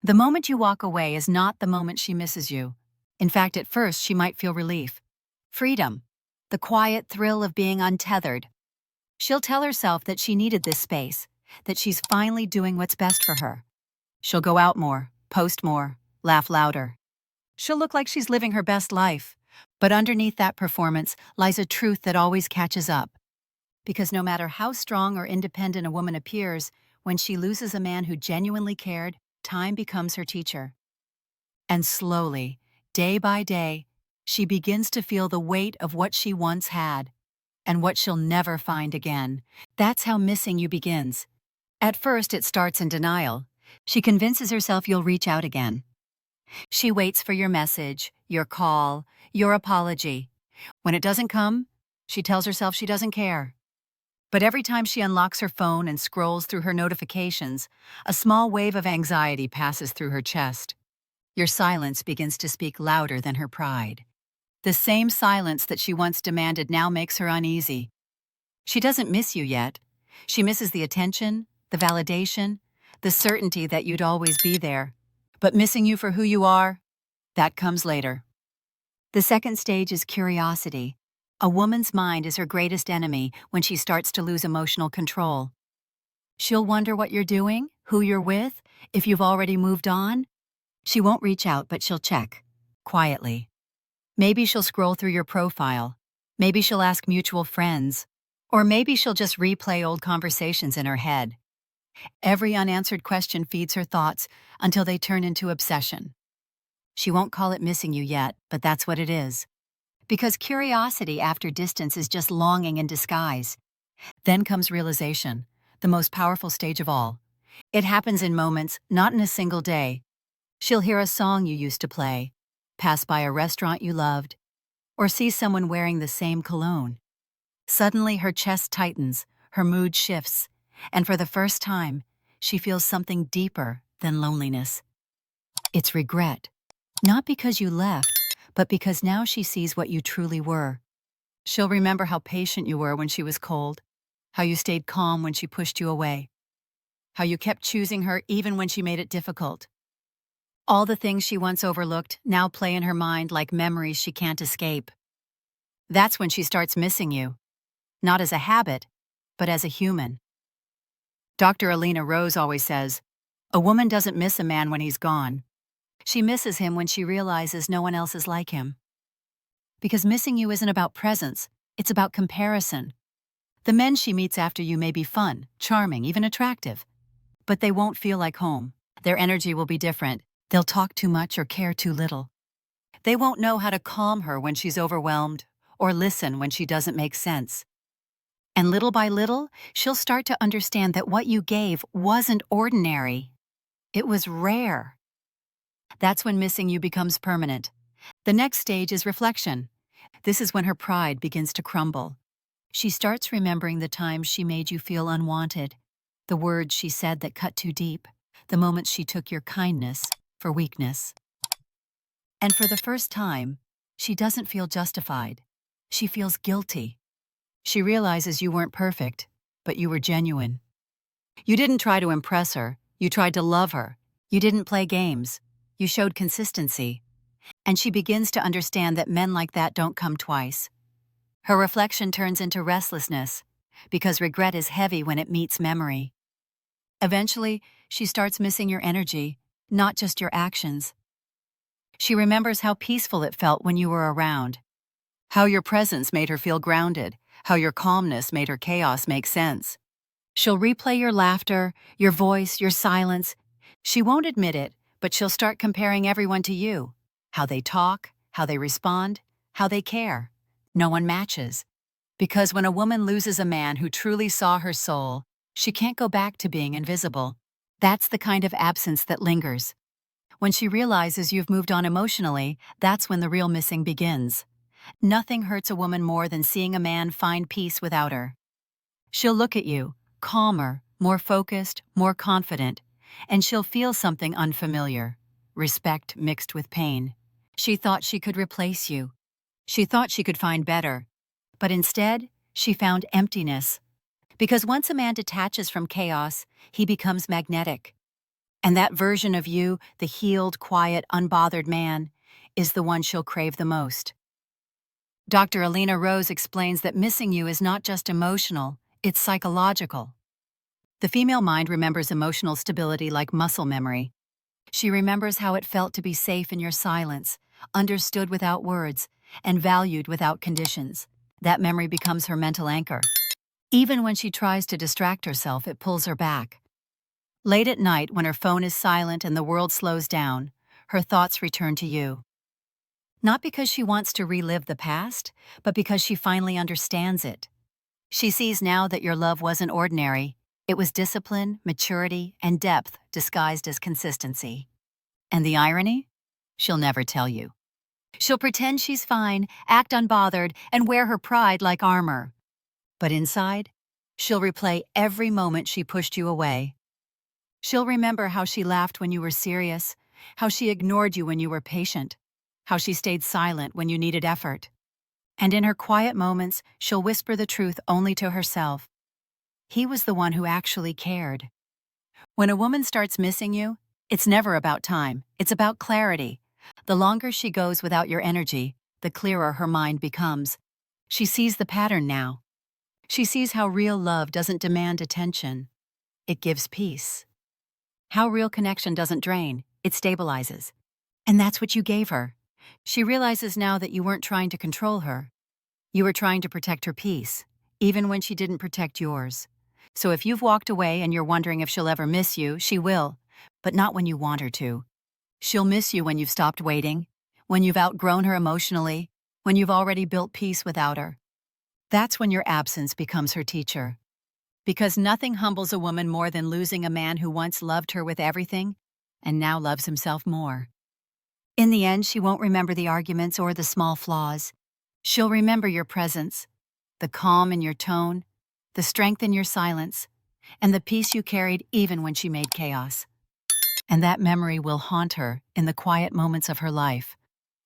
The moment you walk away is not the moment she misses you. In fact, at first, she might feel relief. Freedom. The quiet thrill of being untethered. She'll tell herself that she needed this space, that she's finally doing what's best for her. She'll go out more, post more, laugh louder. She'll look like she's living her best life. But underneath that performance lies a truth that always catches up. Because no matter how strong or independent a woman appears, when she loses a man who genuinely cared, time becomes her teacher. And slowly, day by day, she begins to feel the weight of what she once had and what she'll never find again. That's how missing you begins. At first, it starts in denial. She convinces herself you'll reach out again. She waits for your message, your call, your apology. When it doesn't come, she tells herself she doesn't care. But every time she unlocks her phone and scrolls through her notifications, a small wave of anxiety passes through her chest. Your silence begins to speak louder than her pride. The same silence that she once demanded now makes her uneasy. She doesn't miss you yet. She misses the attention, the validation, the certainty that you'd always be there. But missing you for who you are, that comes later. The second stage is curiosity. A woman's mind is her greatest enemy when she starts to lose emotional control. She'll wonder what you're doing, who you're with, if you've already moved on. She won't reach out, but she'll check, quietly. Maybe she'll scroll through your profile. Maybe she'll ask mutual friends. Or maybe she'll just replay old conversations in her head. Every unanswered question feeds her thoughts until they turn into obsession. She won't call it missing you yet, but that's what it is. Because curiosity after distance is just longing in disguise. Then comes realization, the most powerful stage of all. It happens in moments, not in a single day. She'll hear a song you used to play, pass by a restaurant you loved, or see someone wearing the same cologne. Suddenly her chest tightens, her mood shifts, and for the first time, she feels something deeper than loneliness. It's regret. Not because you left, but because now she sees what you truly were. She'll remember how patient you were when she was cold, how you stayed calm when she pushed you away, how you kept choosing her even when she made it difficult. All the things she once overlooked now play in her mind like memories she can't escape. That's when she starts missing you, not as a habit, but as a human. Dr. Alina Rose always says, "A woman doesn't miss a man when he's gone. She misses him when she realizes no one else is like him." Because missing you isn't about presence, it's about comparison. The men she meets after you may be fun, charming, even attractive, but they won't feel like home. Their energy will be different. They'll talk too much or care too little. They won't know how to calm her when she's overwhelmed or listen when she doesn't make sense. And little by little, she'll start to understand that what you gave wasn't ordinary. It was rare. That's when missing you becomes permanent. The next stage is reflection. This is when her pride begins to crumble. She starts remembering the times she made you feel unwanted, the words she said that cut too deep, the moments she took your kindness for weakness. And for the first time, she doesn't feel justified. She feels guilty. She realizes you weren't perfect, but you were genuine. You didn't try to impress her. You tried to love her. You didn't play games. You showed consistency. And she begins to understand that men like that don't come twice. Her reflection turns into restlessness, because regret is heavy when it meets memory. Eventually, she starts missing your energy, not just your actions. She remembers how peaceful it felt when you were around, how your presence made her feel grounded, how your calmness made her chaos make sense. She'll replay your laughter, your voice, your silence. She won't admit it, but she'll start comparing everyone to you. How they talk, how they respond, how they care. No one matches. Because when a woman loses a man who truly saw her soul, she can't go back to being invisible. That's the kind of absence that lingers. When she realizes you've moved on emotionally, that's when the real missing begins. Nothing hurts a woman more than seeing a man find peace without her. She'll look at you, calmer, more focused, more confident, and she'll feel something unfamiliar, respect mixed with pain. She thought she could replace you. She thought she could find better. But instead, she found emptiness. Because once a man detaches from chaos, he becomes magnetic. And that version of you, the healed, quiet, unbothered man, is the one she'll crave the most. Dr. Alina Rose explains that missing you is not just emotional, it's psychological. The female mind remembers emotional stability like muscle memory. She remembers how it felt to be safe in your silence, understood without words, and valued without conditions. That memory becomes her mental anchor. Even when she tries to distract herself, it pulls her back. Late at night, when her phone is silent and the world slows down, her thoughts return to you. Not because she wants to relive the past, but because she finally understands it. She sees now that your love wasn't ordinary. It was discipline, maturity, and depth disguised as consistency. And the irony? She'll never tell you. She'll pretend she's fine, act unbothered, and wear her pride like armor. But inside, she'll replay every moment she pushed you away. She'll remember how she laughed when you were serious, how she ignored you when you were patient, how she stayed silent when you needed effort. And in her quiet moments, she'll whisper the truth only to herself. He was the one who actually cared. When a woman starts missing you, it's never about time, it's about clarity. The longer she goes without your energy, the clearer her mind becomes. She sees the pattern now. She sees how real love doesn't demand attention. It gives peace. How real connection doesn't drain, it stabilizes. And that's what you gave her. She realizes now that you weren't trying to control her. You were trying to protect her peace, even when she didn't protect yours. So if you've walked away and you're wondering if she'll ever miss you, she will, but not when you want her to. She'll miss you when you've stopped waiting, when you've outgrown her emotionally, when you've already built peace without her. That's when your absence becomes her teacher. Because nothing humbles a woman more than losing a man who once loved her with everything and now loves himself more. In the end, she won't remember the arguments or the small flaws. She'll remember your presence, the calm in your tone, the strength in your silence, and the peace you carried even when she made chaos. And that memory will haunt her in the quiet moments of her life,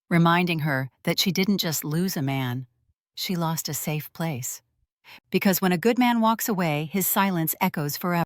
reminding her that she didn't just lose a man, she lost a safe place. Because when a good man walks away, his silence echoes forever.